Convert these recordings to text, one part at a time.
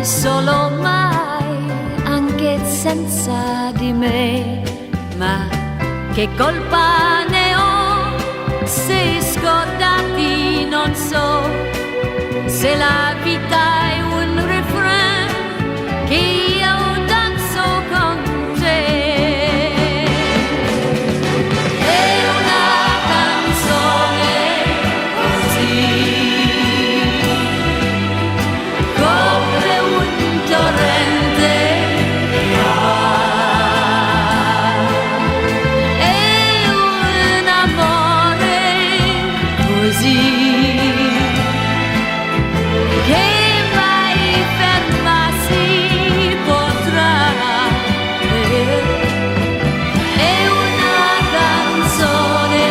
solo mai, anche senza di me. Ma che colpa ne ho se scordati non so, se la vita è un refrain che io danzo con te. È una canzone così, come un torrente che va. È un amore così che mai fermarsi potrà. È una canzone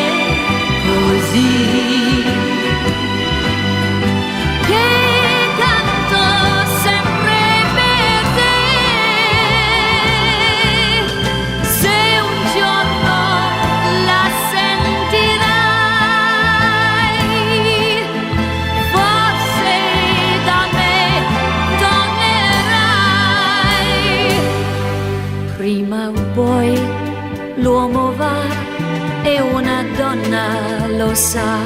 così che canto sempre per te. Se un giorno la sentirai, forse da me tornerai. Prima o poi l'uomo va e una donna lo sa,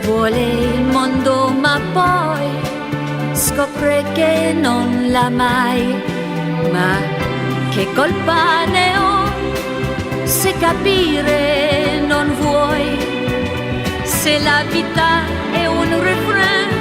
vuole il mondo ma poi scopre che non l'ha mai. Ma che colpa ne ho se capire non vuoi, se la vita è un refrain